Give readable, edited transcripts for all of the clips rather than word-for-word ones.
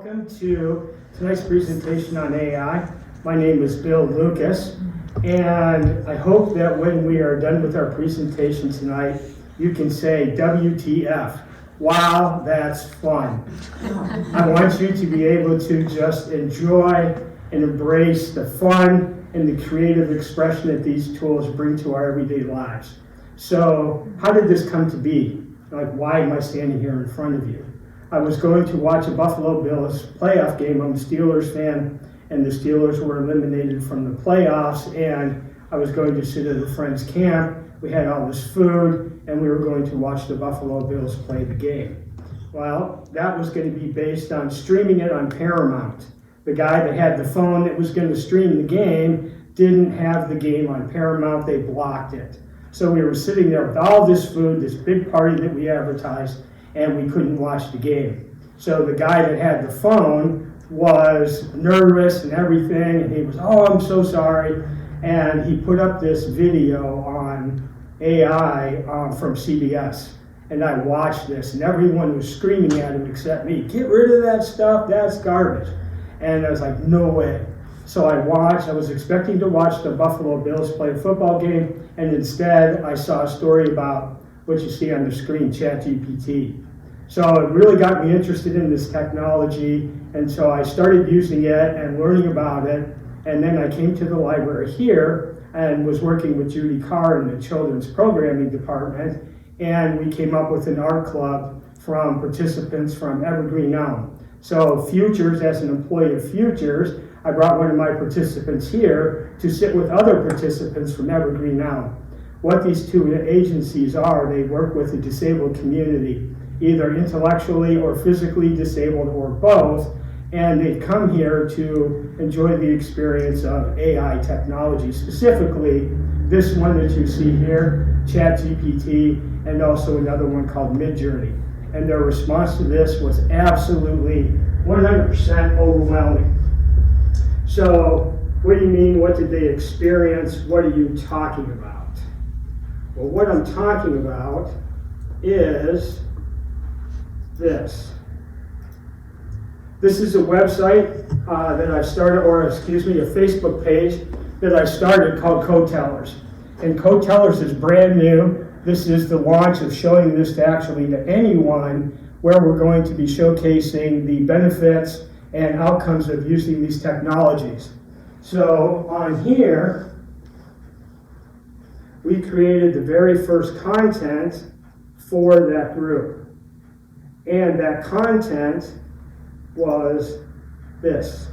Welcome to tonight's presentation on AI. My name is Bill Lucas, and I hope that when we are done with our presentation tonight, you can say WTF. Wow, that's fun. I want you to be able to just enjoy and embrace the fun and the creative expression that these tools bring to our everyday lives. So, how did this come to be? Like, why am I standing here in front of you? I was going to watch a Buffalo Bills playoff game. I'm a Steelers fan, and the Steelers were eliminated from the playoffs, and I was going to sit at a friend's camp. We had all this food, and we were going to watch the Buffalo Bills play the game. Well, that was going to be based on streaming it on Paramount. The guy that had the phone that was going to stream the game didn't have the game on Paramount. They blocked it. So we were sitting there with all this food, this big party that we advertised, and we couldn't watch the game. So the guy that had the phone was nervous and everything, and he was, oh, I'm so sorry. And he put up this video on AI from CBS. And I watched this, and everyone was screaming at him except me, get rid of that stuff, that's garbage. And I was like, no way. So I was expecting to watch the Buffalo Bills play a football game, and instead I saw a story about what you see on the screen, ChatGPT. So it really got me interested in this technology, and so I started using it and learning about it, and then I came to the library here and was working with Judy Carr in the children's programming department, and we came up with an art club from participants from Evergreen Elm. So Futures, as an employee of Futures, I brought one of my participants here to sit with other participants from Evergreen Elm. What these two agencies are, they work with the disabled community, either intellectually or physically disabled or both, and they've come here to enjoy the experience of AI technology, specifically this one that you see here, ChatGPT, and also another one called Midjourney. And their response to this was absolutely 100% overwhelming. So, what do you mean, what did they experience? What are you talking about? Well, what I'm talking about is this. This is a website that I started, a Facebook page that I started called Code Tellers. And Code Tellers is brand new. This is the launch of showing this to anyone, where we're going to be showcasing the benefits and outcomes of using these technologies. So on here, we created the very first content for that group. And that content was this.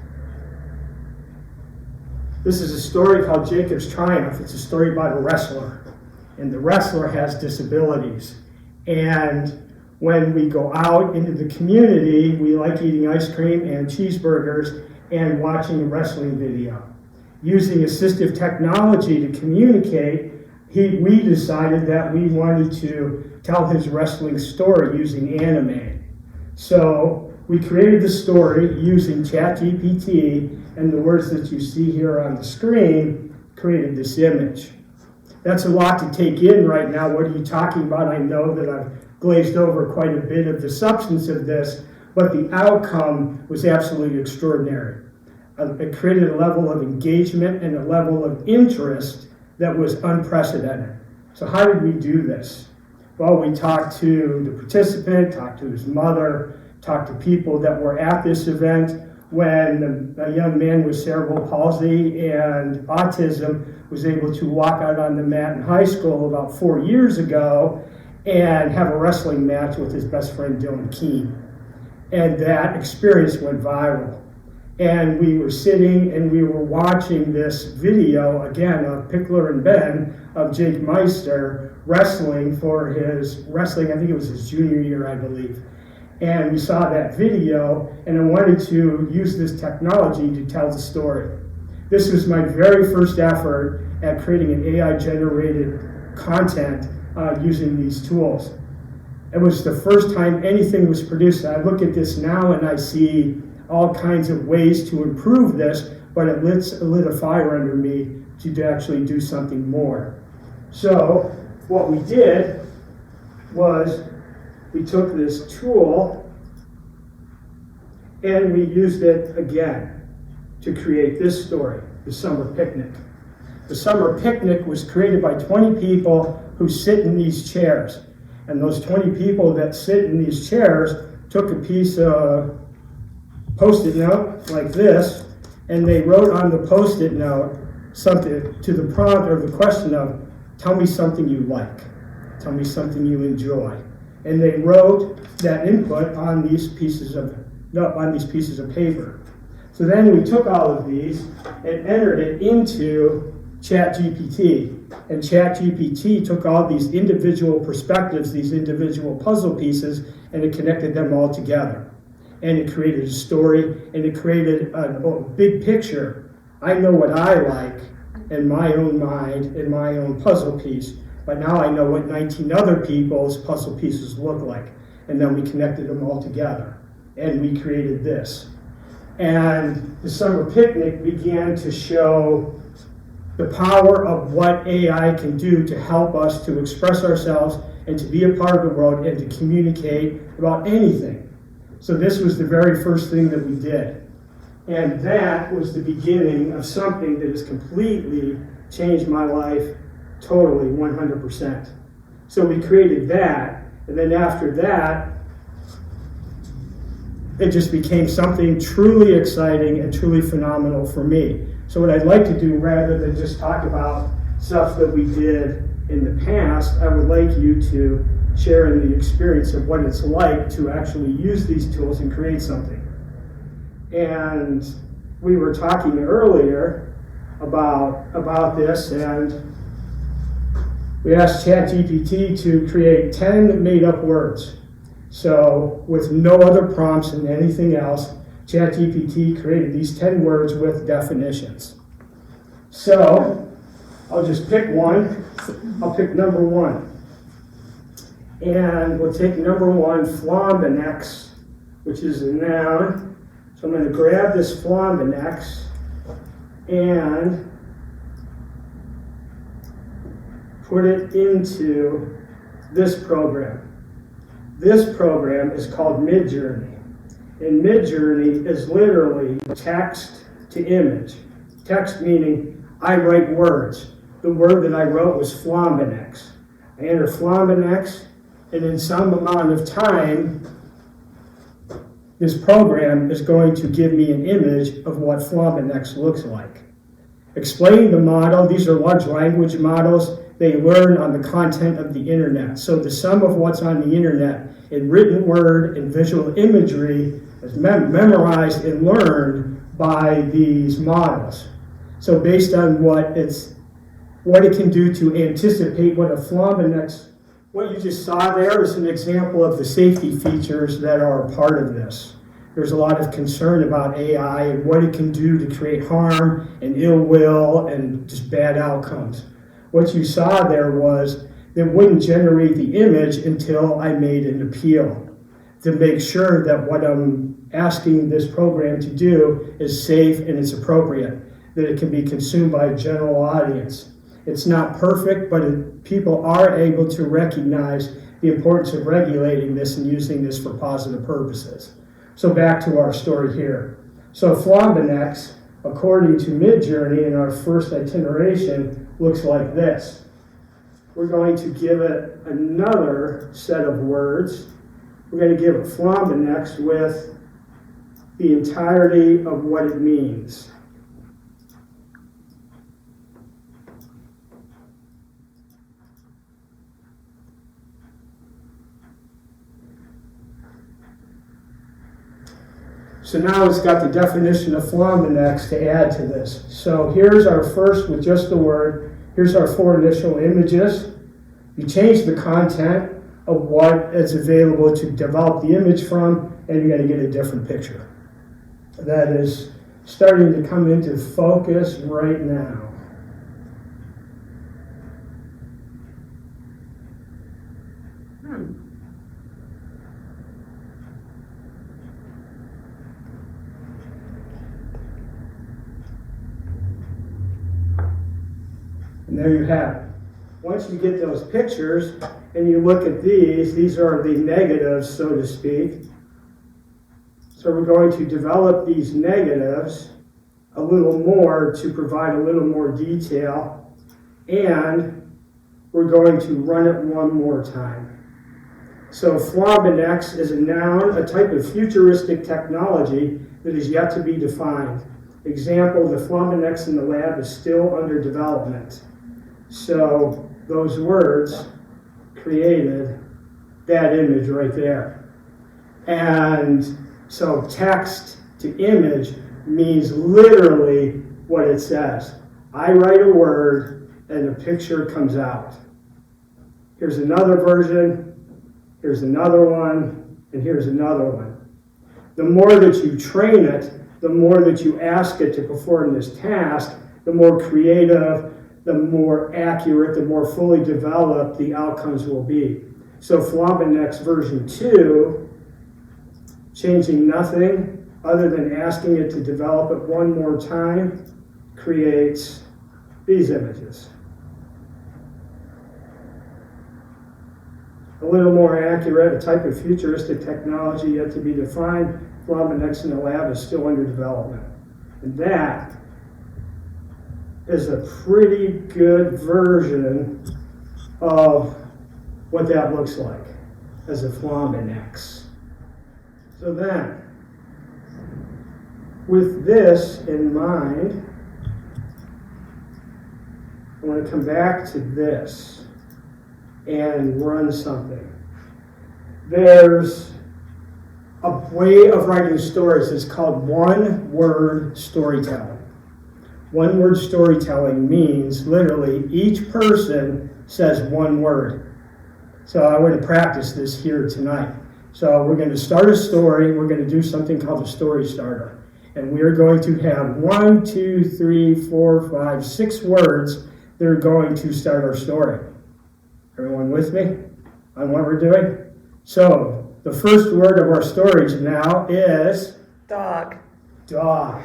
This is a story called Jacob's Triumph. It's a story about a wrestler. And the wrestler has disabilities. And when we go out into the community, we like eating ice cream and cheeseburgers and watching a wrestling video. Using assistive technology to communicate, we decided that we wanted to tell his wrestling story using anime. So we created the story using ChatGPT, and the words that you see here on the screen created this image. That's a lot to take in right now. What are you talking about? I know that I've glazed over quite a bit of the substance of this, but the outcome was absolutely extraordinary. It created a level of engagement and a level of interest that was unprecedented. So how did we do this? Well, we talked to the participant, talked to his mother, talked to people that were at this event when a young man with cerebral palsy and autism was able to walk out on the mat in high school about 4 years ago and have a wrestling match with his best friend Dylan Keene. And that experience went viral. And we were sitting and we were watching this video, again, of Pickler and Ben, of Jake Meister wrestling for his wrestling, I think it was his junior year, I believe. And we saw that video, and I wanted to use this technology to tell the story. This was my very first effort at creating an AI-generated content using these tools. It was the first time anything was produced. I look at this now and I see all kinds of ways to improve this, but it lit a fire under me to actually do something more. So what we did was we took this tool And we used it again to create this story, the summer picnic. The summer picnic was created by 20 people who sit in these chairs. And those 20 people that sit in these chairs took a piece of Post-it note like this, and they wrote on the Post-it note something to the prompt or the question of, tell me something you like, tell me something you enjoy. And they wrote that input on these pieces of paper. So then we took all of these and entered it into ChatGPT. And ChatGPT took all these individual perspectives, these individual puzzle pieces, and it connected them all together. And it created a story, and it created a big picture. I know what I like in my own mind, in my own puzzle piece, but now I know what 19 other people's puzzle pieces look like. And then we connected them all together, and we created this. And the summer picnic began to show the power of what AI can do to help us to express ourselves and to be a part of the world and to communicate about anything. So this was the very first thing that we did. And that was the beginning of something that has completely changed my life totally, 100%. So we created that, and then after that, it just became something truly exciting and truly phenomenal for me. So what I'd like to do, rather than just talk about stuff that we did in the past, I would like you to share in the experience of what it's like to actually use these tools and create something. And we were talking earlier about this, and we asked ChatGPT to create 10 made-up words. So with no other prompts and anything else, ChatGPT created these 10 words with definitions. So I'll just pick one. I'll pick number 1. And we'll take number 1, flombenex, which is a noun. So I'm going to grab this flombenex and put it into this program. This program is called Midjourney. And Midjourney is literally text to image. Text meaning I write words. The word that I wrote was flombenex. I enter flombenex, and in some amount of time, this program is going to give me an image of what flombenex looks like. Explaining the model, these are large language models. They learn on the content of the internet. So the sum of what's on the internet in written word and visual imagery is memorized and learned by these models. So based on what it can do to anticipate what a flombenex, what you just saw there is an example of the safety features that are a part of this. There's a lot of concern about AI and what it can do to create harm and ill will and just bad outcomes. What you saw there was it wouldn't generate the image until I made an appeal to make sure that what I'm asking this program to do is safe and it's appropriate, that it can be consumed by a general audience. It's not perfect, but people are able to recognize the importance of regulating this and using this for positive purposes. So back to our story here. So flombenex, according to Midjourney in our first itineration, looks like this. We're going to give it another set of words. We're going to give it flombenex with the entirety of what it means. So now it's got the definition of flombenex to add to this. So here's our first with just the word. Here's our 4 initial images. You change the content of what is available to develop the image from, and you're going to get a different picture. That is starting to come into focus right now. And there you have it. Once you get those pictures and you look at these are the negatives, so to speak. So we're going to develop these negatives a little more to provide a little more detail, and we're going to run it one more time. So Flombinex is a noun, a type of futuristic technology that is yet to be defined. Example, the Flombinex in the lab is still under development. So those words created that image right there. And so text to image means literally what it says. I write a word and a picture comes out. Here's another version, here's another one, and here's another one. The more that you train it, the more that you ask it to perform this task, the more creative, the more accurate, the more fully developed the outcomes will be. So Flombinex version 2, changing nothing other than asking it to develop it one more time, creates these images. A little more accurate, a type of futuristic technology yet to be defined. Flombinex in the lab is still under development. And that is a pretty good version of what that looks like as a Flombinex. So then, with this in mind, I want to come back to this and run something. There's a way of writing stories that's called one-word storytelling. One-word storytelling means literally each person says one word. So I want to practice this here tonight. So we're going to start a story. We're going to do something called a story starter. And we're going to have 1, 2, 3, 4, 5, 6 words that are going to start our story. Everyone with me on what we're doing? So the first word of our story now is Dog. dog.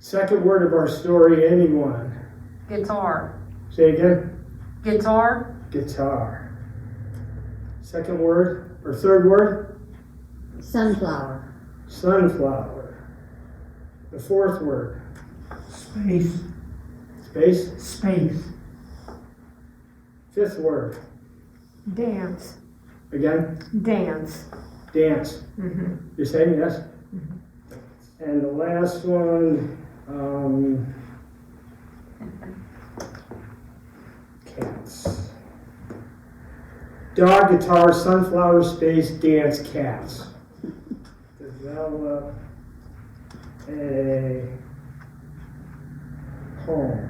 Second word of our story, anyone? Guitar. Say again. Guitar. Guitar. Second word, or third word? Sunflower. Sunflower. The fourth word? Space. Space. Space. Fifth word? Dance. Again? Dance. Dance. Mm-hmm. You're saying yes? Mm-hmm. And the last one, cats. Dog, guitar, sunflower, space, dance, cats. Develop a poem.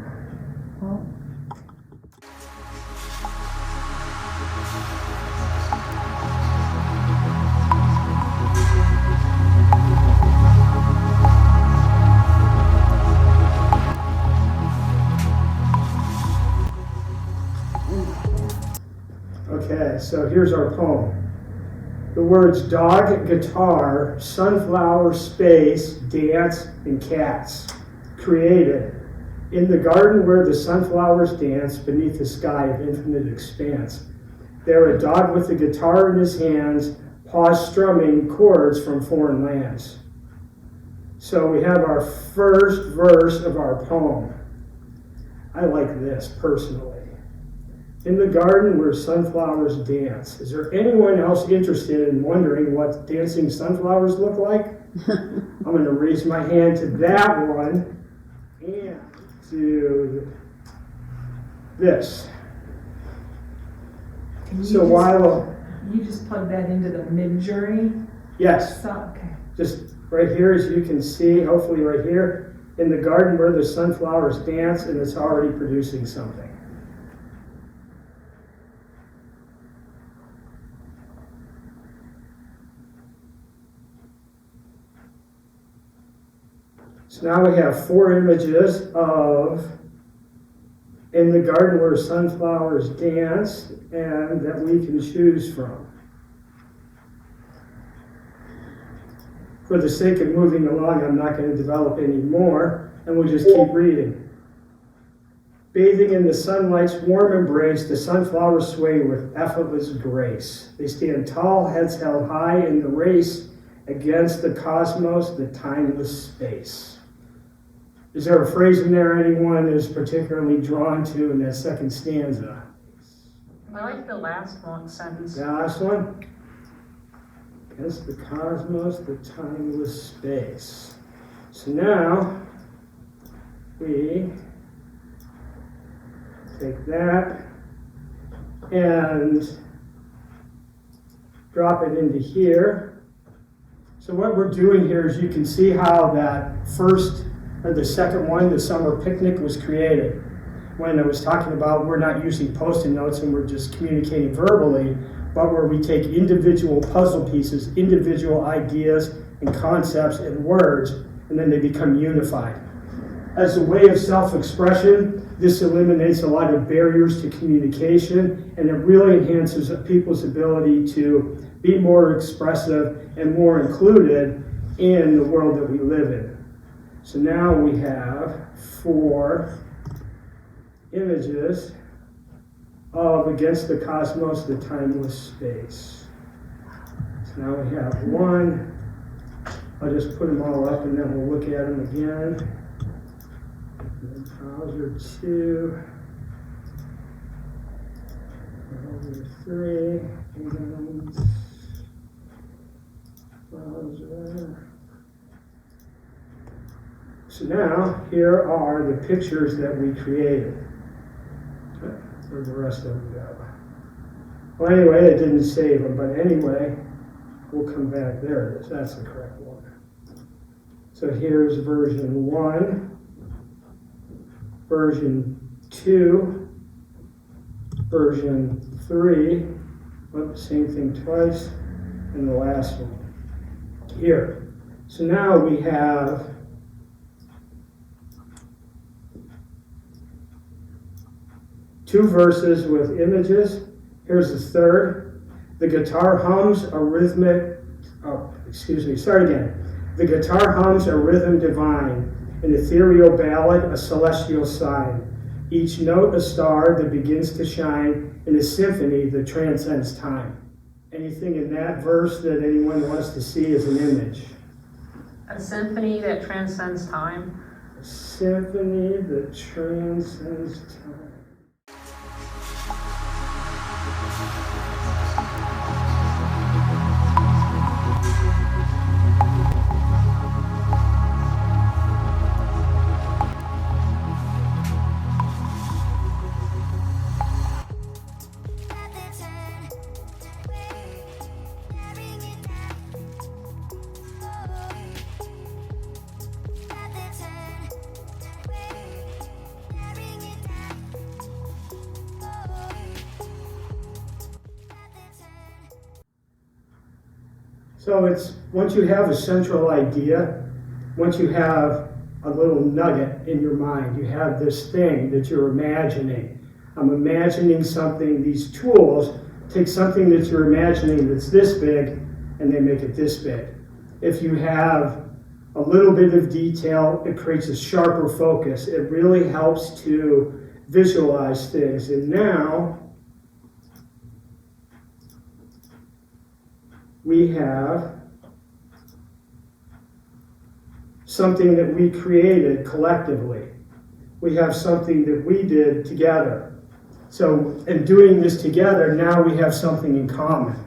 Okay, so here's our poem. The words dog, guitar, sunflower, space, dance, and cats. Created in the garden where the sunflowers dance beneath the sky of infinite expanse. There a dog with a guitar in his hands, paws strumming chords from foreign lands. So we have our first verse of our poem. I like this personally. In the garden where sunflowers dance. Is there anyone else interested in wondering what dancing sunflowers look like? I'm going to raise my hand to that one and to this. So while You just plug that into the Midjourney? yes, Okay. just right here, as you can see, hopefully right here, in the garden where the sunflowers dance, and it's already producing something. So now we have 4 images of in the garden where sunflowers dance, and that we can choose from. For the sake of moving along, I'm not going to develop any more, and we'll just keep reading. Bathing in the sunlight's warm embrace, the sunflowers sway with effortless grace. They stand tall, heads held high in the race against the cosmos, the timeless space. Is there a phrase in there anyone is particularly drawn to in that second stanza? I like the last one sentence. The last one? Against the cosmos, the timeless space. So now we take that and drop it into here. So what we're doing here is you can see how that first or the second one, the summer picnic, was created. When I was talking about we're not using post-it notes and we're just communicating verbally, but where we take individual puzzle pieces, individual ideas and concepts and words, and then they become unified. As a way of self-expression, this eliminates a lot of barriers to communication, and it really enhances people's ability to be more expressive and more included in the world that we live in. So now we have 4 images of against the cosmos, the timeless space. So now we have 1. I'll just put them all up and then we'll look at them again. And then browser 2. Browser 3. And browser. So now, here are the pictures that we created. Where'd the rest of them go? Well, anyway, it didn't save them, but anyway, we'll come back. There it is. That's the correct one. So here's version 1, version 2, version 3, same thing twice, and the last one here. So now we have two verses with images. Here's the third. The guitar hums a rhythmic, The guitar hums a rhythm divine, an ethereal ballad, a celestial sign. Each note a star that begins to shine in a symphony that transcends time. Anything in that verse that anyone wants to see as an image? A symphony that transcends time. A symphony that transcends time. So it's, once you have a central idea, once you have a little nugget in your mind, you have this thing that you're imagining. I'm imagining something. These tools take something that you're imagining that's this big and they make it this big. If you have a little bit of detail, it creates a sharper focus. It really helps to visualize things. And now we have something that we created collectively. We have something that we did together. So in doing this together, now we have something in common.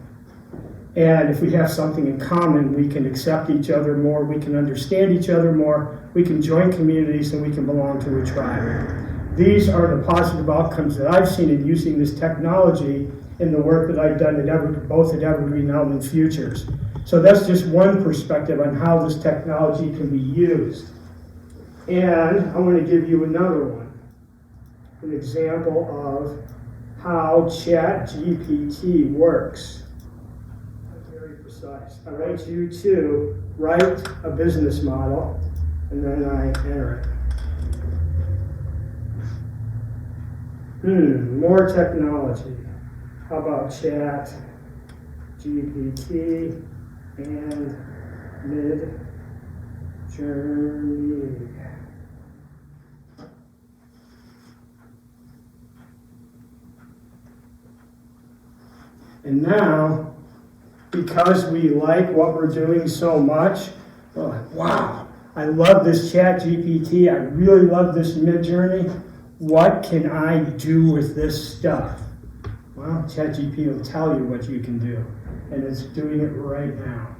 And if we have something in common, we can accept each other more, we can understand each other more, we can join communities, and we can belong to a tribe. These are the positive outcomes that I've seen in using this technology in the work that I've done at both at Evergreen and Outland Futures. So that's just one perspective on how this technology can be used. And I want to give you another one, an example of how ChatGPT works. Very precise. I want you to write a business model, and then I enter it. More technology. How about Chat GPT and Mid Journey? And now, because we like what we're doing so much, we're like, wow, I love this Chat GPT. I really love this Midjourney. What can I do with this stuff? Well, Chat GPT will tell you what you can do, and it's doing it right now.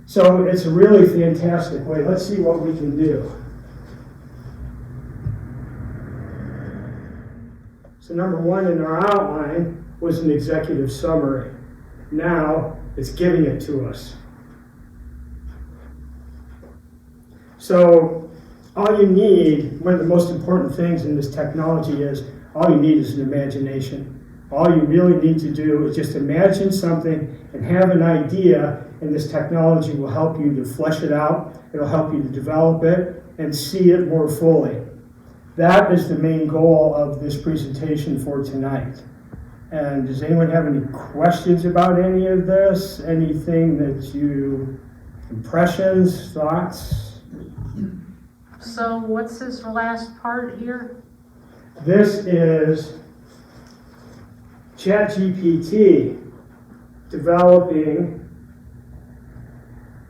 So it's a really fantastic way. Let's see what we can do. So number one in our outline was an executive summary. Now it's giving it to us. So all you need, one of the most important things in this technology is, all you need is an imagination. All you really need to do is just imagine something and have an idea, and this technology will help you to flesh it out. It'll help you to develop it and see it more fully. That is the main goal of this presentation for tonight. And does anyone have any questions about any of this? Anything that you, impressions, thoughts? So what's this last part here? This is ChatGPT developing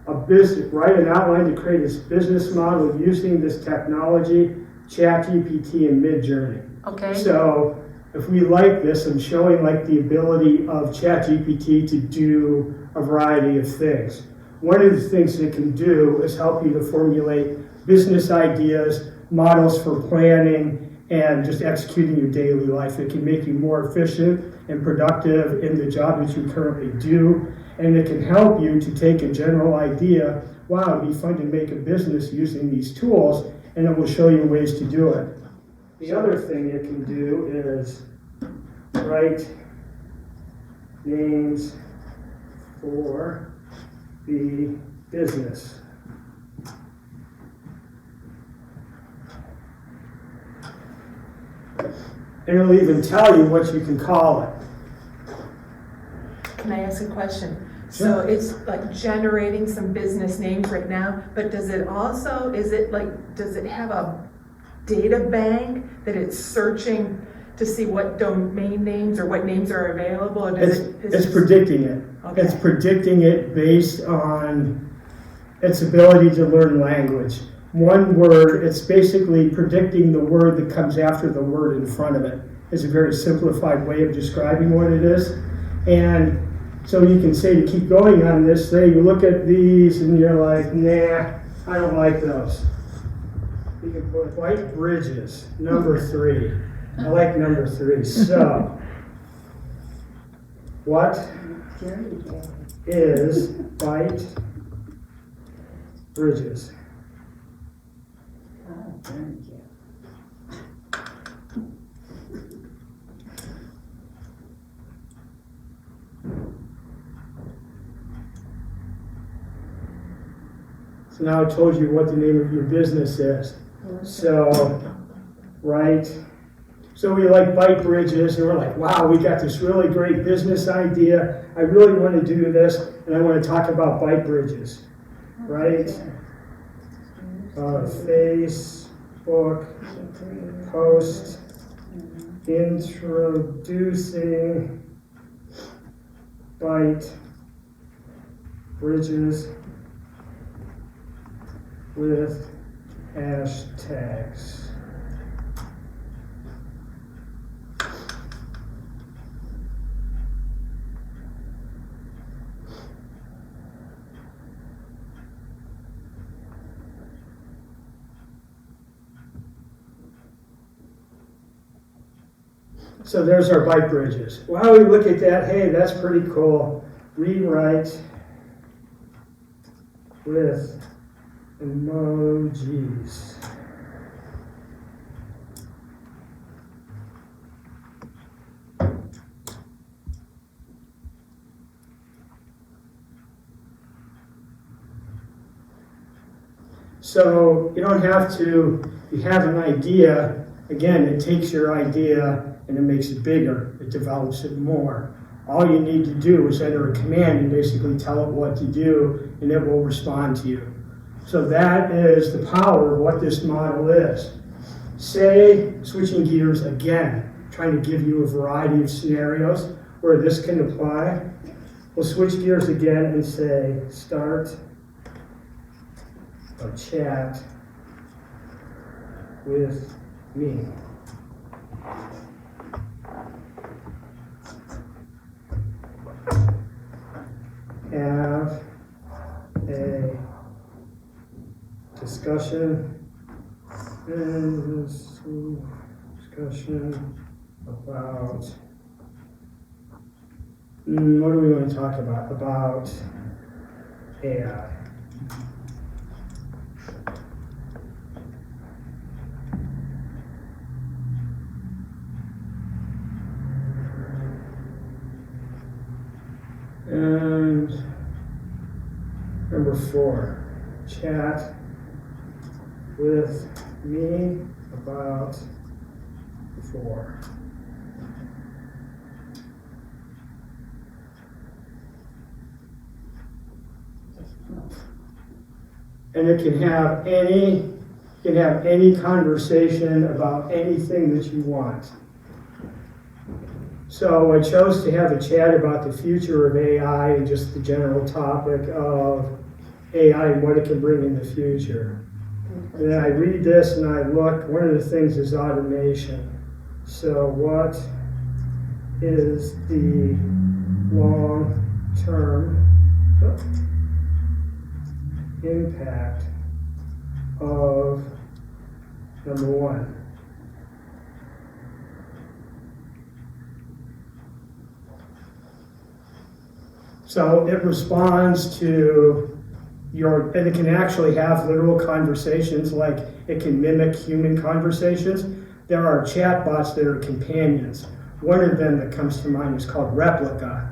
a business, write an outline to create a business model using this technology, ChatGPT and Midjourney. Okay. So if we like this, I'm showing like the ability of ChatGPT to do a variety of things. One of the things it can do is help you to formulate business ideas, models for planning, and just executing your daily life. It can make you more efficient and productive in the job that you currently do, and it can help you to take a general idea, wow, it'd be fun to make a business using these tools, and it will show you ways to do it. The other thing it can do is write names for the business. And it'll even tell you what you can call it. Can I ask a question? So it's like generating some business names right now, but does it also, does it have a data bank that it's searching to see what domain names or what names are available? Or does It's predicting it. Okay. It's predicting it based on its ability to learn language. One word, it's basically predicting the word that comes after the word in front of it. It's a very simplified way of describing what it is. And so you can say, to keep going on this, say you look at these and you're like, nah, I don't like those. You can put white bridges, number 3. I like number 3. So, what is white bridges? So now I told you what the name of your business is. So, right. So we like bike bridges, and we're like, wow, we got this really great business idea. I really want to do this, and I want to talk about bike bridges, right? Facebook post introducing bike bridges with hashtags. So there's our bike bridges. Wow, we look at that, hey, that's pretty cool. Rewrite with emojis. So you don't have to, you have an idea, again, it takes your idea and it makes it bigger, it develops it more. All you need to do is enter a command and basically tell it what to do, and it will respond to you. So that is the power of what this model is. Say, switching gears again, trying to give you a variety of scenarios. where this can apply. We'll switch gears again and say start a chat with me. Have a discussion about what do we want to talk about? About AI. And number 4, chat with me about 4. And it can have any conversation about anything that you want. So I chose to have a chat about the future of AI and just the general topic of AI and what it can bring in the future. And then I read this and I look, one of the things is automation. So what is the long-term impact of number 1? So it responds to and it can actually have literal conversations, like it can mimic human conversations. There are chatbots that are companions. One of them that comes to mind is called Replica.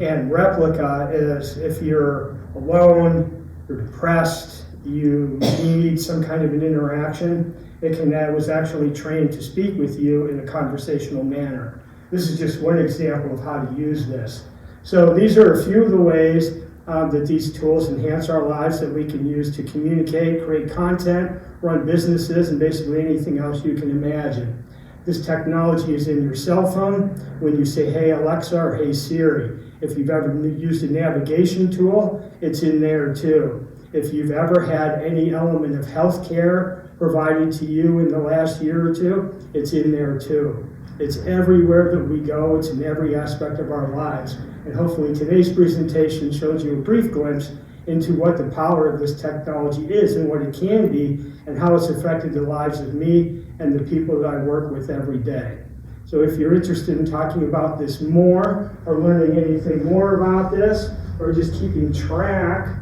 And Replica is if you're alone, you're depressed, you need some kind of an interaction, it was actually trained to speak with you in a conversational manner. This is just one example of how to use this. So these are a few of the ways that these tools enhance our lives that we can use to communicate, create content, run businesses, and basically anything else you can imagine. This technology is in your cell phone when you say, hey Alexa or hey Siri. If you've ever used a navigation tool, it's in there too. If you've ever had any element of healthcare provided to you in the last year or two, it's in there too. It's everywhere that we go. It's in every aspect of our lives. And hopefully today's presentation shows you a brief glimpse into what the power of this technology is and what it can be and how it's affected the lives of me and the people that I work with every day. So if you're interested in talking about this more or learning anything more about this or just keeping track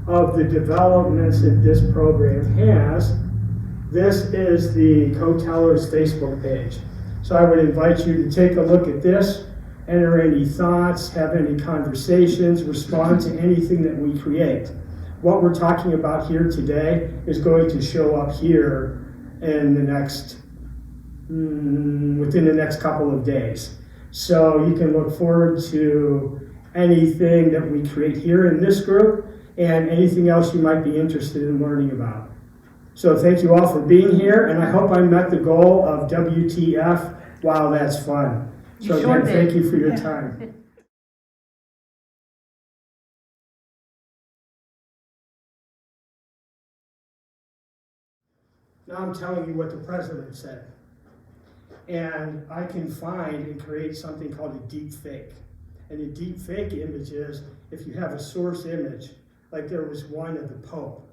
of the developments that this program has, this is the Code Tellers Facebook page. So I would invite you to take a look at this, enter any thoughts, have any conversations, respond to anything that we create. What we're talking about here today is going to show up here in the next, within the next couple of days. So you can look forward to anything that we create here in this group and anything else you might be interested in learning about. So thank you all for being here, and I hope I met the goal of WTF. Wow, that's fun. So again, thank you for your time. Now I'm telling you what the president said. And I can find and create something called a deep fake. And a deep fake image is if you have a source image, like there was one of the Pope,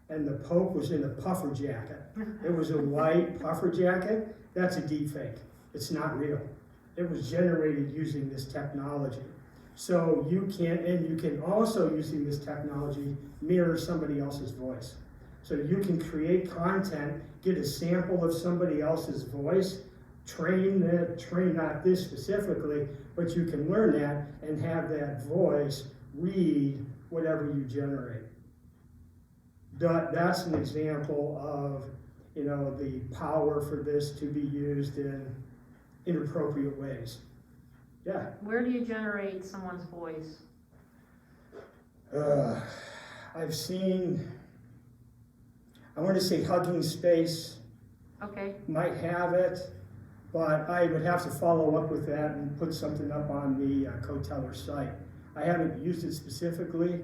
and the Pope was in a puffer jacket. It was a white puffer jacket. That's a deep fake. It's not real. It was generated using this technology. So you can also, using this technology, mirror somebody else's voice. So you can create content, get a sample of somebody else's voice, train not this specifically, but you can learn that and have that voice read whatever you generate. That's an example of, the power for this to be used in inappropriate ways. Yeah. Where do you generate someone's voice? I've seen, I want to say Hugging Space Okay. might have it. But I would have to follow up with that and put something up on the Code Teller site. I haven't used it specifically.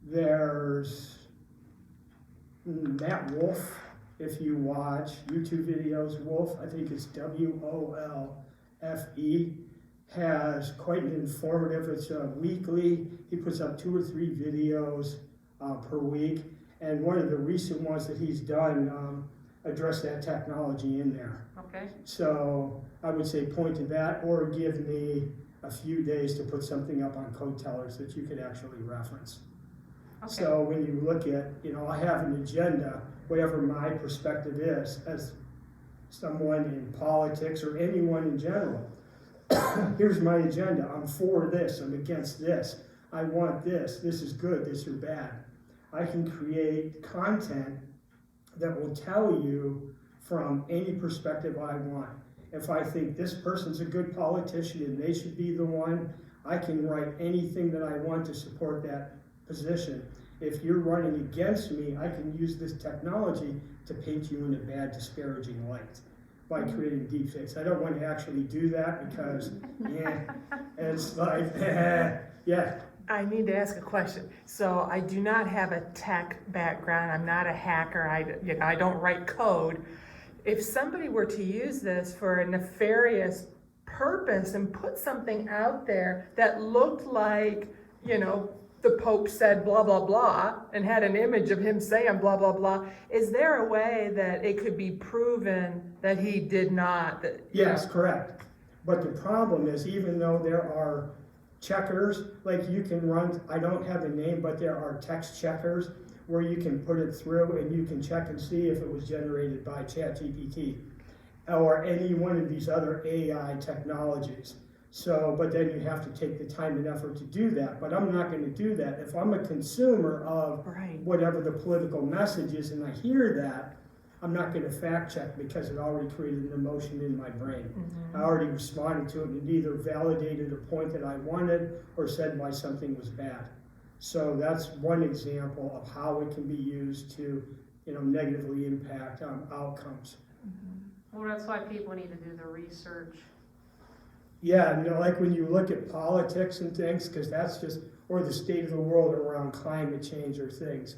There's Matt Wolf, if you watch YouTube videos, Wolf, I think it's WOLFE, has quite an informative, it's weekly, he puts up 2 or 3 videos per week, and one of the recent ones that he's done address that technology in there. Okay, So I would say point to that, or give me a few days to put something up on Code Tellers that you could actually reference. okay, So when you look at, I have an agenda, whatever my perspective is, as someone in politics or anyone in general. Here's my agenda. I'm for this. I'm against this. I want this. This is good. This is bad. I can create content that will tell you from any perspective I want. If I think this person's a good politician and they should be the one, I can write anything that I want to support that position. If you're running against me, I can use this technology to paint you in a bad, disparaging light by creating deepfakes. I don't want to actually do that because, it's like, yeah. I need to ask a question. So I do not have a tech background. I'm not a hacker. I don't write code. If somebody were to use this for a nefarious purpose and put something out there that looked like, the Pope said blah, blah, blah, and had an image of him saying blah, blah, blah, is there a way that it could be proven that he did not? Yes, correct. But the problem is, even though there are checkers, like you can run, I don't have a name, but there are text checkers where you can put it through and you can check and see if it was generated by ChatGPT or any one of these other AI technologies. So, but then you have to take the time and effort to do that. But I'm not going to do that. If I'm a consumer of whatever the political message is and I hear that, I'm not going to fact check because it already created an emotion in my brain. I already responded to it and either validated a point that I wanted or said why something was bad. So that's one example of how it can be used to, negatively impact outcomes. well, that's why people need to do the research. Yeah, like when you look at politics and things, because that's just, or the state of the world around climate change or things.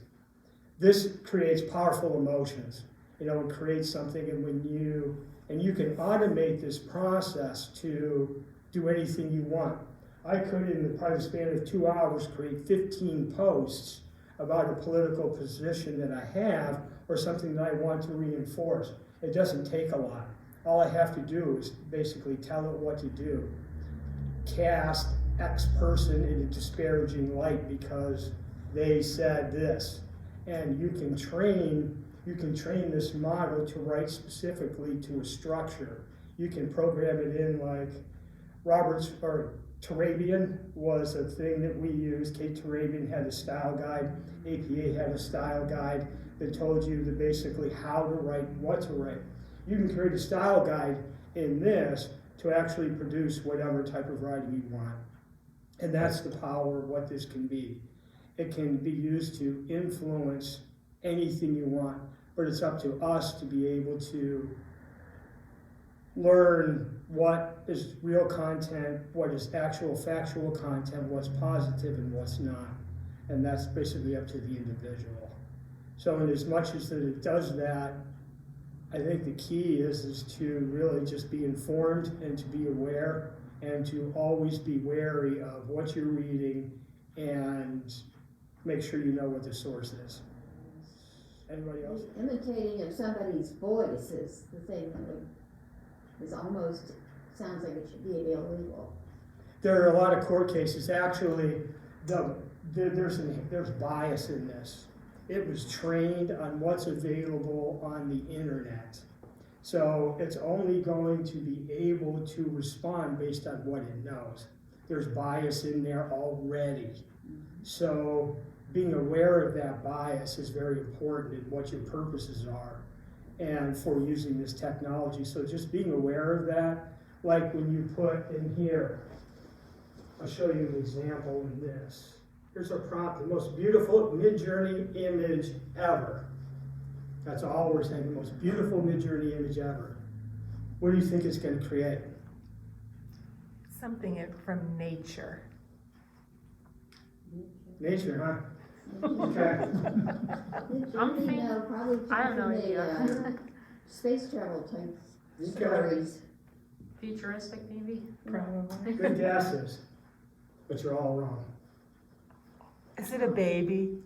This creates powerful emotions. It creates something, and you can automate this process to do anything you want. I could, in the probably span of 2 hours, create 15 posts about a political position that I have or something that I want to reinforce. It doesn't take a lot. All I have to do is basically tell it what to do. Cast X person in a disparaging light because they said this. And you can train this model to write specifically to a structure. You can program it in like Turabian was a thing that we used. Kate Turabian had a style guide. APA had a style guide that told you basically how to write, what to write. You can create a style guide in this to actually produce whatever type of writing you want. And that's the power of what this can be. It can be used to influence anything you want, but it's up to us to be able to learn what is real content, what is actual factual content, what's positive and what's not. And that's basically up to the individual. So in as much as that it does that, I think the key is to really just be informed and to be aware and to always be wary of what you're reading and make sure you know what the source is. Anybody else? Imitating of somebody's voice is the thing that is almost, sounds like it should be illegal. There are a lot of court cases. Actually, there's bias in this. It was trained on what's available on the internet. So it's only going to be able to respond based on what it knows. There's bias in there already. So being aware of that bias is very important in what your purposes are and for using this technology. So just being aware of that, like when you put in here, I'll show you an example in this. Here's our prompt, the most beautiful Midjourney image ever. That's all we're saying, the most beautiful Midjourney image ever. What do you think it's gonna create? Something from nature. Nature, huh? Okay. I'm You think- know, probably I have no from the, idea. space travel type Okay. stories. Futuristic maybe? Probably. Good guesses, but you're all wrong. Is it a baby?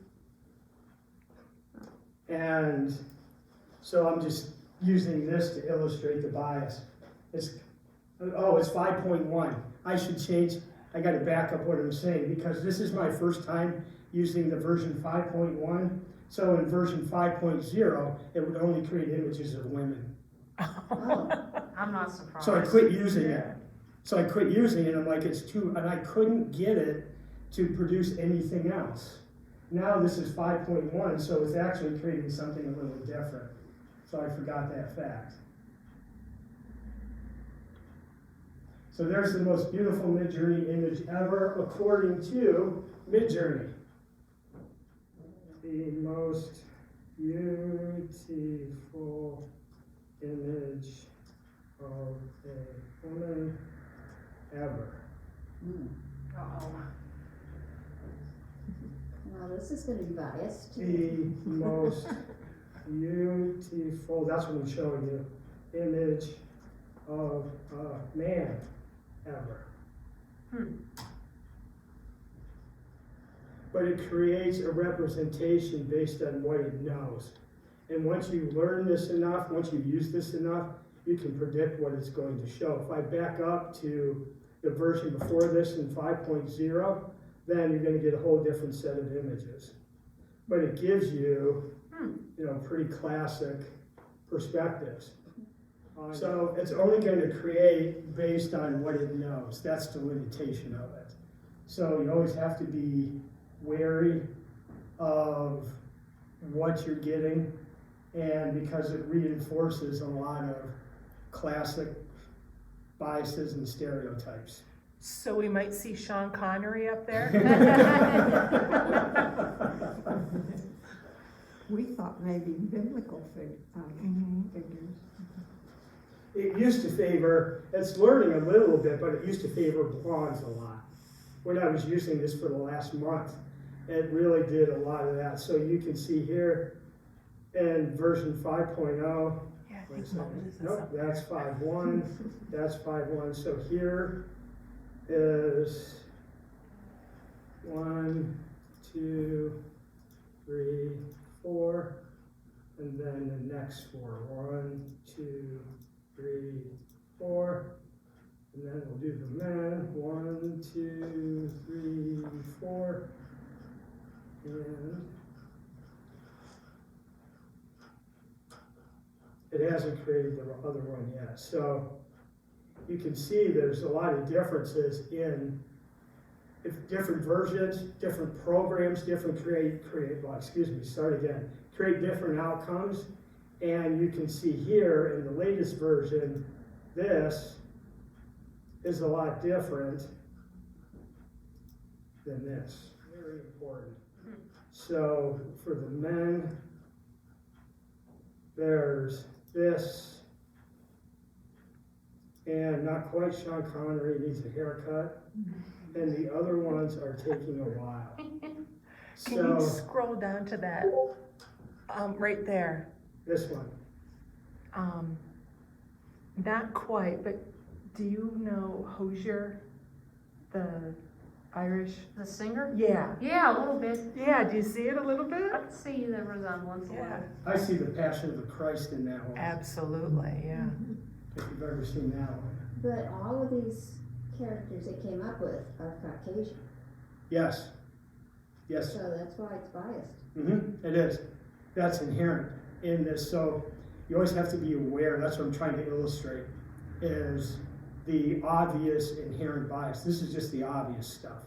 And so I'm just using this to illustrate the bias. It's 5.1. I should change, I gotta back up what I'm saying, because this is my first time using the version 5.1. So in version 5.0, it would only create images of women. Oh, I'm not surprised. So I quit using it. I'm like, it's too, and I couldn't get it to produce anything else. Now this is 5.1, so it's actually creating something a little different. So I forgot that fact. So there's the most beautiful Midjourney image ever, according to Midjourney. The most beautiful image of a woman ever. Uh-oh. well, this is gonna be biased. The most beautiful, that's what I'm showing you, image of a man ever. But it creates a representation based on what it knows. And once you learn this enough, once you use this enough, you can predict what it's going to show. If I back up to the version before this in 5.0, then you're going to get a whole different set of images. But it gives you, pretty classic perspectives. So it's only going to create based on what it knows. That's the limitation of it. So you always have to be wary of what you're getting, and because it reinforces a lot of classic biases and stereotypes. So we might see Sean Connery up there? We thought maybe biblical figures. It used to favor, it's learning a little bit, but it used to favor blondes a lot. When I was using this for the last month, it really did a lot of that. So you can see here in version 5.0, Yeah, I wait a think Moses second. is Nope, up there. that's 5.1, that's 5.1. So here is 1, 2, 3, 4, and then the next 4. 1, 2, 3, 4. And then we'll do the men. 1, 2, 3, 4. And it hasn't created the other one yet. So you can see there's a lot of differences in different versions, different programs, create different outcomes. And you can see here in the latest version, this is a lot different than this. Very important. So for the men, there's this, and not quite Sean Connery, needs a haircut, and the other ones are taking a while. Can you scroll down to that, right there? This one. Not quite, but do you know Hosier, the Irish? The singer? Yeah. Yeah, a little bit. Yeah, do you see it a little I bit? can see the resemblance a Yeah. little. I see the Passion of the Christ in that one, Absolutely, yeah. if you've ever seen that one. But all of these characters they came up with are Caucasian, Yes. Yes. so that's why it's biased. It is. That's inherent in this. So you always have to be aware. That's what I'm trying to illustrate, is the obvious inherent bias. This is just the obvious stuff.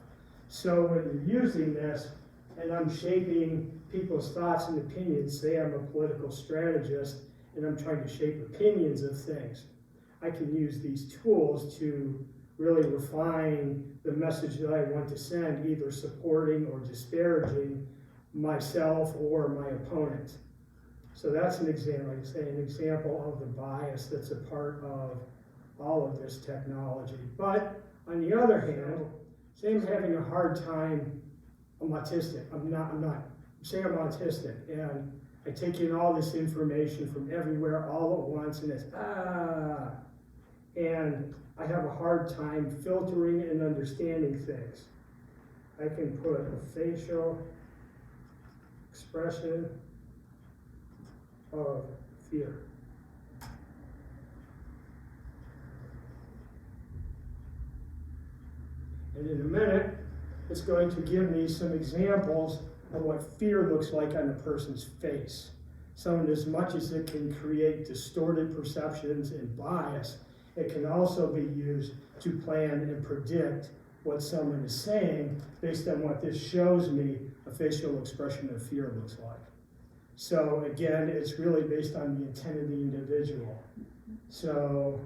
So when you're using this, and I'm shaping people's thoughts and opinions, say I'm a political strategist, and I'm trying to shape opinions of things, I can use these tools to really refine the message that I want to send, either supporting or disparaging myself or my opponent. So that's an example, like I say, an example of the bias that's a part of all of this technology. But on the other hand, say I'm having a hard time, I'm autistic, say I'm autistic, and I take in all this information from everywhere all at once, and it's, and I have a hard time filtering and understanding things. I can put a facial expression of fear. And in a minute, it's going to give me some examples of what fear looks like on a person's face. So in as much as it can create distorted perceptions and bias, it can also be used to plan and predict what someone is saying based on what this shows me a facial expression of fear looks like. So again, it's really based on the intent of the individual. So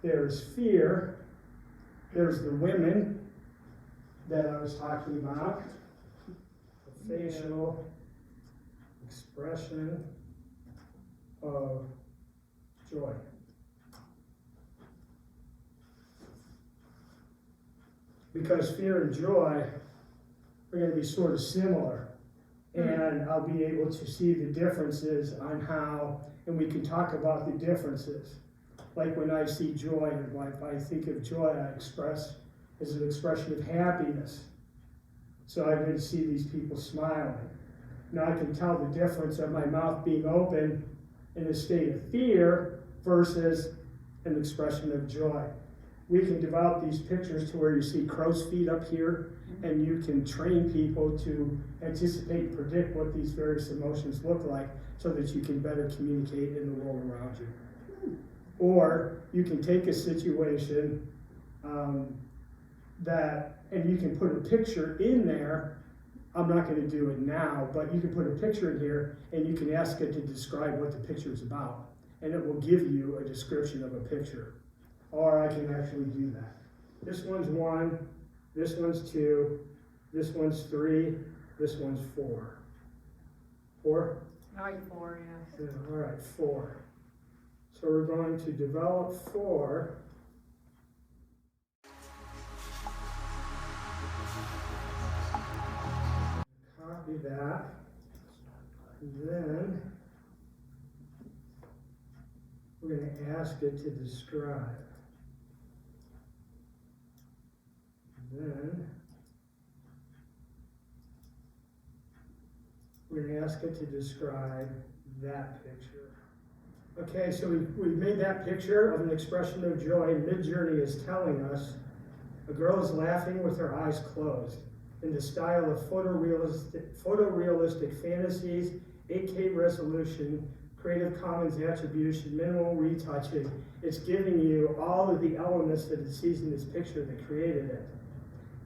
there's fear, there's the women that I was talking about, the facial expression of joy. Because fear and joy are going to be sort of similar. And I'll be able to see the differences on how, and we can talk about the differences. Like when I see joy, if I think of joy, I express as an expression of happiness. So I can see these people smiling. Now I can tell the difference of my mouth being open in a state of fear versus an expression of joy. We can develop these pictures to where you see crow's feet up here, and you can train people to anticipate and predict what these various emotions look like so that you can better communicate in the world around you. Or you can take a situation and you can put a picture in there. I'm not going to do it now, but you can put a picture in here and you can ask it to describe what the picture is about, and it will give you a description of a picture. Or I can actually do that. This one's 1, this one's 2, this one's 3, this one's 4. 4? I like 4, yeah. All right, 4. So we're going to develop 4. Copy that. And then we're going to ask it to describe. Then we're going to ask it to describe that picture. Okay, so we've made that picture of an expression of joy. Midjourney is telling us a girl is laughing with her eyes closed in the style of photorealistic fantasies, 8K resolution, Creative Commons attribution, minimal retouching. It's giving you all of the elements that it sees in this picture that created it.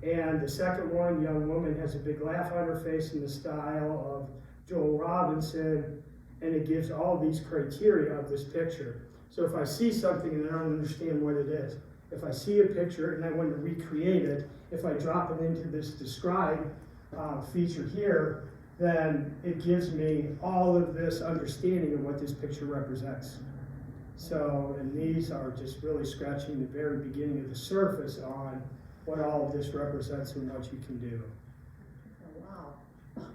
And the second one, young woman has a big laugh on her face in the style of Joel Robinson, and it gives all these criteria of this picture. So if I see something and I don't understand what it is, if I see a picture and I want to recreate it, if I drop it into this describe feature here, then it gives me all of this understanding of what this picture represents. So, and these are just really scratching the very beginning of the surface on what all of this represents and what you can do. Oh, wow.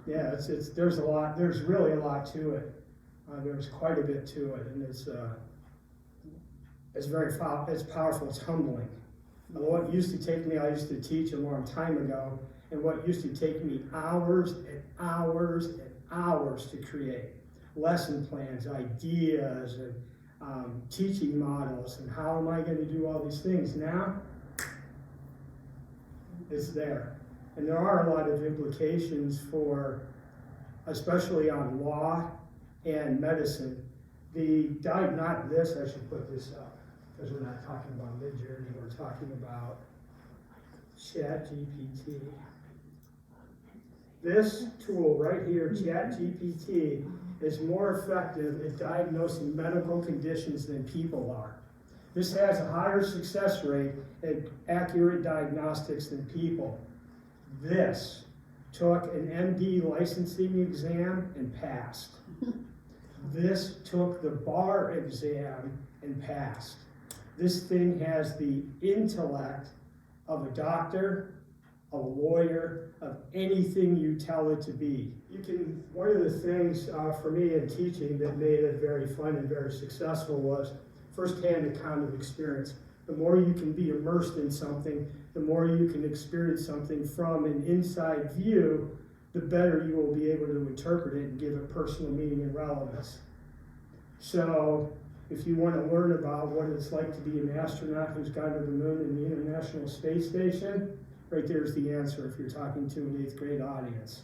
Yeah, there's really a lot to it. There's quite a bit to it, and it's powerful, it's humbling. What used to take me, I used to teach a long time ago, and what used to take me hours and hours and hours to create lesson plans, ideas, and teaching models, and how am I going to do all these things now? Is there. And there are a lot of implications for, especially on law and medicine. Not this, I should put this up, because we're not talking about Midjourney, we're talking about ChatGPT. This tool right here, ChatGPT, is more effective at diagnosing medical conditions than people are. This has a higher success rate at accurate diagnostics than people. This took an MD licensing exam and passed. This took the bar exam and passed. This thing has the intellect of a doctor, a lawyer, of anything you tell it to be. One of the things for me in teaching that made it very fun and very successful was firsthand account of experience. The more you can be immersed in something, the more you can experience something from an inside view, the better you will be able to interpret it and give it personal meaning and relevance. So if you want to learn about what it's like to be an astronaut who's gone to the moon and the International Space Station, right there's the answer if you're talking to an 8th grade audience.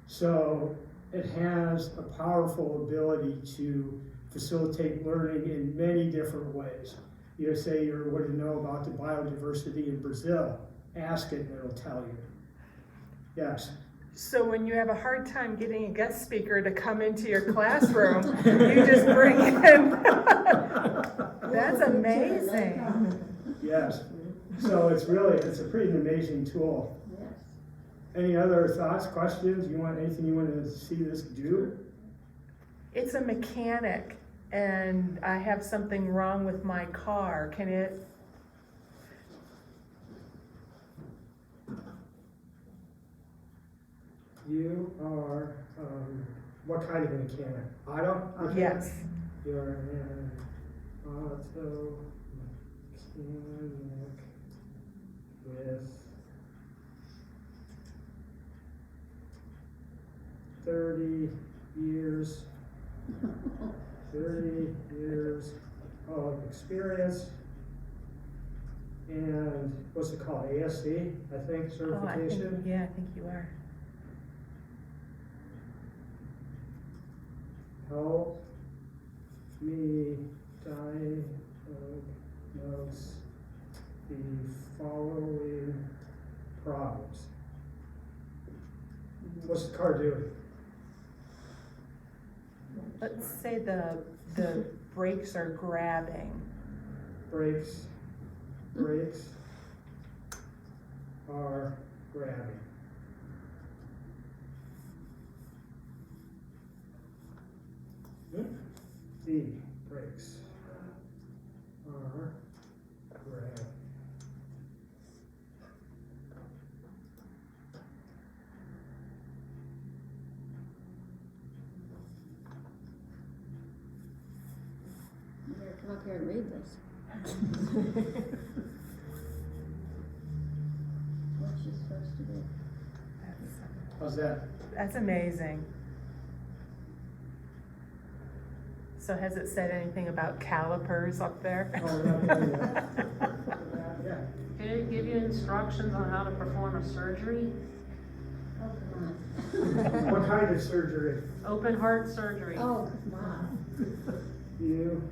So it has a powerful ability to facilitate learning in many different ways. You say you want to know about the biodiversity in Brazil, ask it and it'll tell you. Yes. So when you have a hard time getting a guest speaker to come into your classroom, you just bring in. That's amazing. Yes. So it's a pretty amazing tool. Yes. Any other thoughts, questions? Anything you want to see this do? It's a mechanic and I have something wrong with my car. Can it? You are, what kind of a mechanic? Auto? Yes. You're an auto mechanic with 30 years of experience and what's it called, ASC, I think, certification? I think you are. Help me diagnose the following problems. What's the car doing? Let's say the brakes are grabbing. Brakes are grabbing. The brakes are grabbing. You better come up here and read this. What's she supposed to do? How's that? That's amazing. So has it said anything about calipers up there? Oh, we're not doing that. Yeah. Did it give you instructions on how to perform a surgery? Oh, come on. What kind of surgery? Open heart surgery. Oh, come on. You.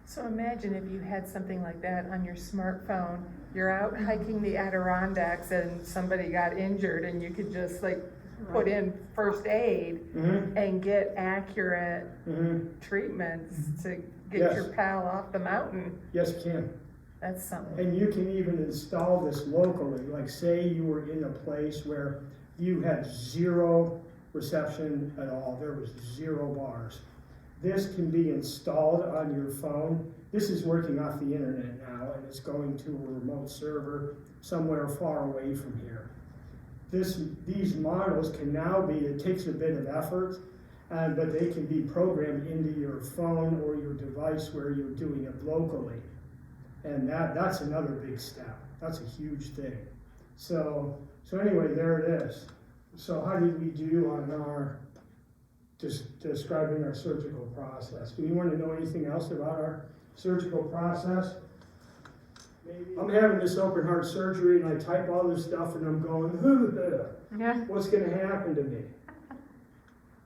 So imagine if you had something like that on your smartphone. You're out hiking the Adirondacks and somebody got injured and you could just put in first aid Mm-hmm. and get accurate Mm-hmm. treatments to get Yes. your pal off the mountain. Yes, you can. That's something. And you can even install this locally. Like say you were in a place where you had zero reception at all. There was 0 bars. This can be installed on your phone. This is working off the internet now and it's going to a remote server somewhere far away from here. These models can now be, it takes a bit of effort, but they can be programmed into your phone or your device where you're doing it locally. And that's another big step. That's a huge thing. So anyway, there it is. So how did we do on our describing our surgical process? Do we want to know anything else about our surgical process? Maybe. I'm having this open heart surgery and I type all this stuff and I'm going, Yeah. what's going to happen to me?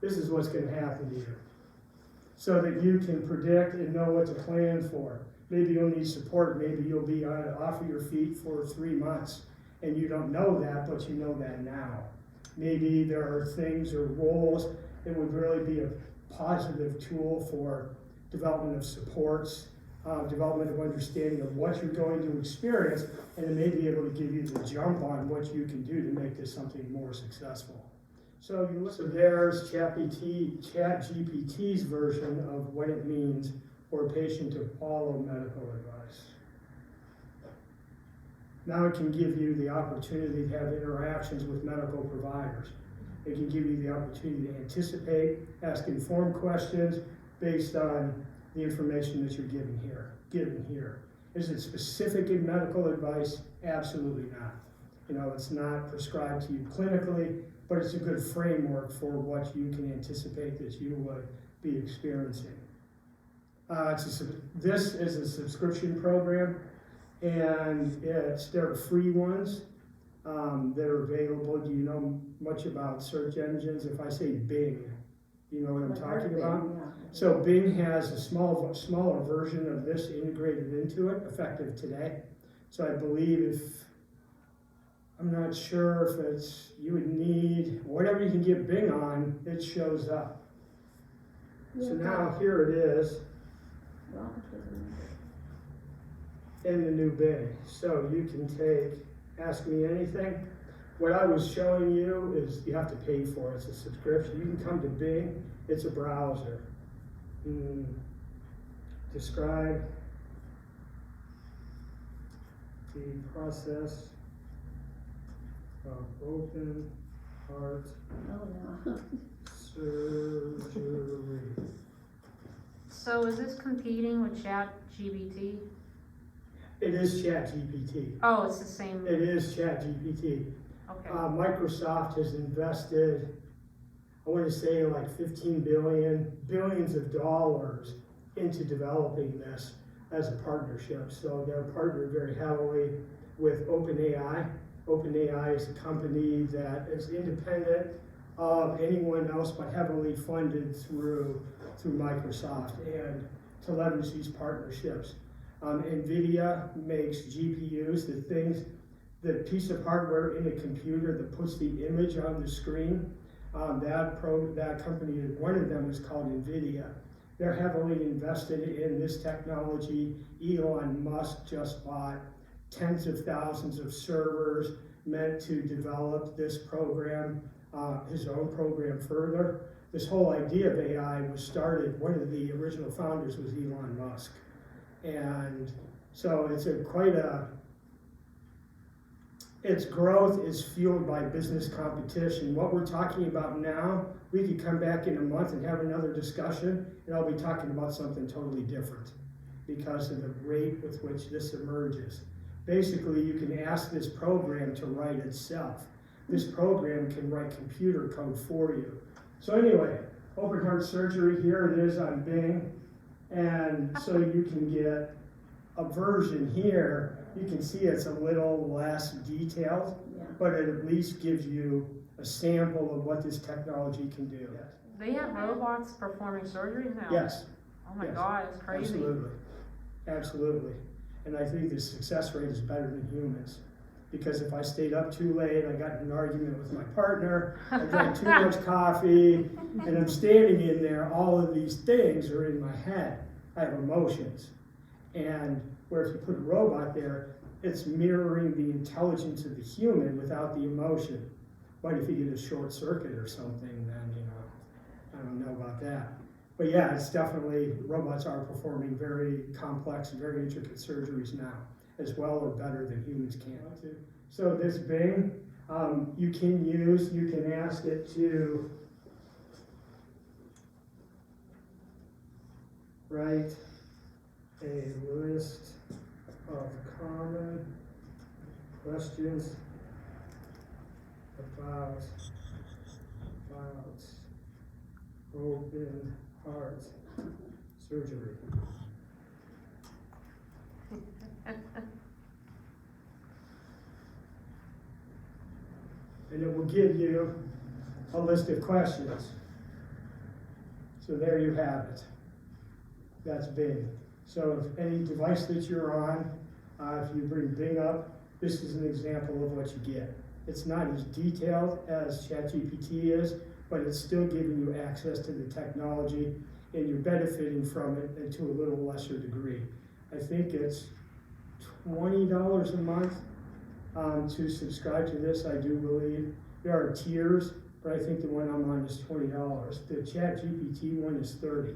This is what's going to happen to you. So that you can predict and know what to plan for. Maybe you'll need support. Maybe you'll be off of your feet for 3 months and you don't know that, but you know that now. Maybe there are things or roles that would really be a positive tool for development of supports development of understanding of what you're going to experience, and it may be able to give you the jump on what you can do to make this something more successful. So there's ChatGPT's version of what it means for a patient to follow medical advice. Now it can give you the opportunity to have interactions with medical providers. It can give you the opportunity to anticipate, ask informed questions based on the information that you're given here. Is it specific in medical advice? Absolutely not. You know, it's not prescribed to you clinically, but it's a good framework for what you can anticipate that you would be experiencing. This is a subscription program, and there are free ones that are available. Do you know much about search engines? If I say Bing, do you know what I'm talking about? Yeah. So Bing has a smaller version of this integrated into it, effective today. So I believe I'm not sure if you would need, whatever you can get Bing on, it shows up. So now here it is in the new Bing. So you can ask me anything. What I was showing you is you have to pay for it. It's a subscription. You can come to Bing. It's a browser. Describe the process of open heart surgery. So is this competing with ChatGPT? It is ChatGPT. Oh, it's the same, It is ChatGPT. okay. Microsoft has invested, I want to say like billions of dollars into developing this as a partnership. So they're partnered very heavily with OpenAI. OpenAI is a company that is independent of anyone else, but heavily funded through Microsoft, and to leverage these partnerships. NVIDIA makes GPUs, the piece of hardware in a computer that puts the image on the screen. That company, one of them is called NVIDIA. They're heavily invested in this technology. Elon Musk just bought tens of thousands of servers meant to develop this program, his own program further. This whole idea of AI was started, one of the original founders was Elon Musk. And so its growth is fueled by business competition. What we're talking about now, we could come back in a month and have another discussion, and I'll be talking about something totally different because of the rate with which this emerges. Basically, you can ask this program to write itself. This program can write computer code for you. So anyway, open heart surgery, here it is on Bing. And so you can get a version here. You can see it's a little less detailed, but it at least gives you a sample of what this technology can do. They have robots performing surgeries now? Yes. Oh my Yes. God, it's crazy. Absolutely. And I think the success rate is better than humans. Because if I stayed up too late, I got in an argument with my partner, I drank too much coffee, and I'm standing in there, all of these things are in my head. I have emotions. And where if you put a robot there, it's mirroring the intelligence of the human without the emotion. But if you get a short circuit or something, then, I don't know about that. But yeah, it's definitely, robots are performing very complex, very intricate surgeries now, as well or better than humans can. So this Bing, you can ask it to write a list of common questions about open heart surgery. And it will give you a list of questions. So there you have it. That's Bing. So if any device that you're on, if you bring Bing up, this is an example of what you get. It's not as detailed as ChatGPT is, but it's still giving you access to the technology, and you're benefiting from it to a little lesser degree. I think it's $20 a month to subscribe to this, I do believe. There are tiers, but I think the one I'm on is $20. The ChatGPT one is $30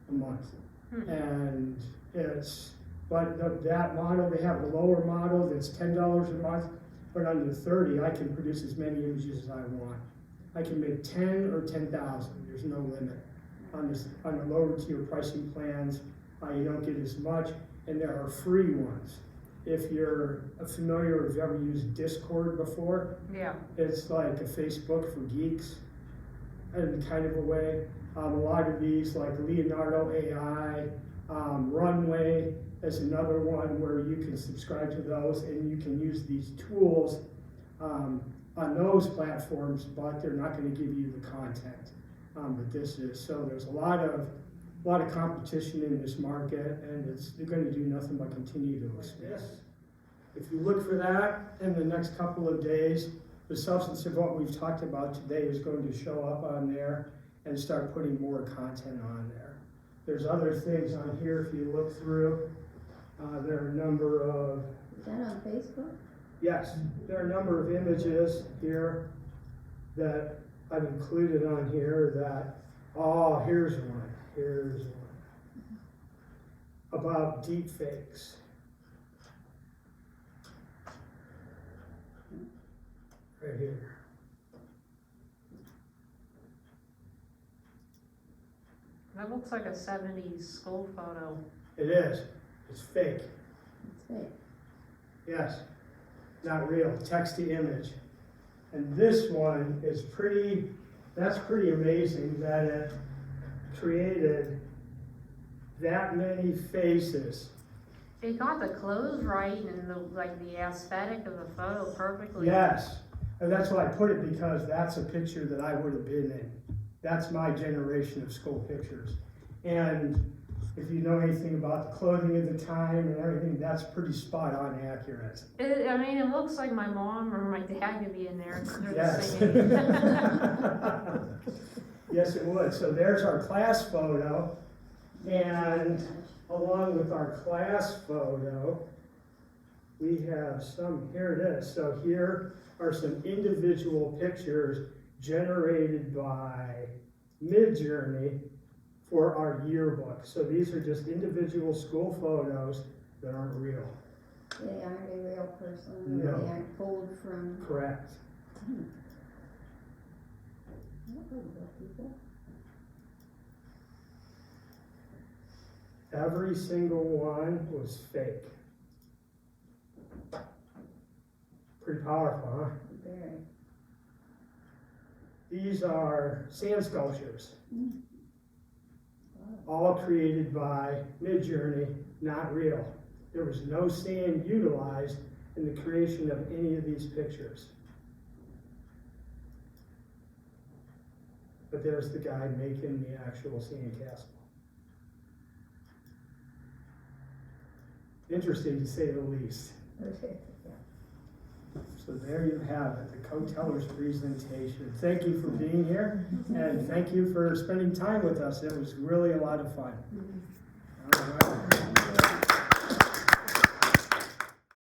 a month. And it's, but that model, they have a lower model that's $10 a month, but under the 30, I can produce as many images as I want. I can make 10 or 10,000, there's no limit. On the lower tier pricing plans, you don't get as much, and there are free ones. If you're familiar, if you've ever used Discord before, Yeah. it's like a Facebook for geeks, in kind of a way. A lot of these, like Leonardo AI, Runway is another one where you can subscribe to those, and you can use these tools on those platforms, but they're not going to give you the content that this is. So there's a lot of competition in this market, and they're going to do nothing but continue to expand. If you look for that in the next couple of days, the substance of what we've talked about today is going to show up on there and start putting more content on there. There's other things on here if you look through. There are a number of... Is that on Facebook? Yes, there are a number of images here that I've included on here that, oh, here's one. About deep fakes. Right here. That looks like a 70s school photo. It is. It's fake. It's fake. Yes. Not real. Text to image. And this one is that's pretty amazing that it created that many faces. It got the clothes right and the aesthetic of the photo perfectly. Yes. And that's why I put it, because that's a picture that I would have been in. That's my generation of school pictures. And if you know anything about the clothing of the time and everything, that's pretty spot on accurate. It looks like my mom or my dad could be in there. They're Yes. singing. Yes, it would. So there's our class photo. And along with our class photo, we have here it is. So here are some individual pictures generated by Midjourney for our yearbook. So these are just individual school photos that aren't real. They aren't a real person, or No. they aren't pulled from... Correct. What were the people? Every single one was fake. Pretty powerful, huh? Very. These are sand sculptures, Wow. all created by Midjourney, not real. There was no sand utilized in the creation of any of these pictures. But there's the guy making the actual sand castle. Interesting to say the least. Okay. So there you have it, the co-teller's presentation. Thank you for being here, and thank you for spending time with us. It was really a lot of fun. All right.